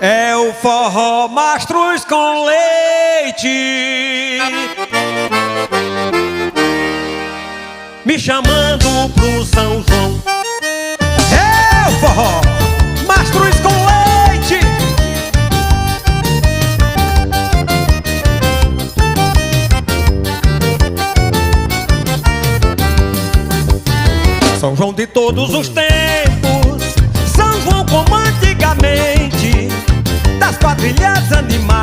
É o forró Mastruz com leite, me chamando pro São João. É o forró Mastruz com leite, São João de todos os tempos, São João como antigamente, das quadrilhas animadas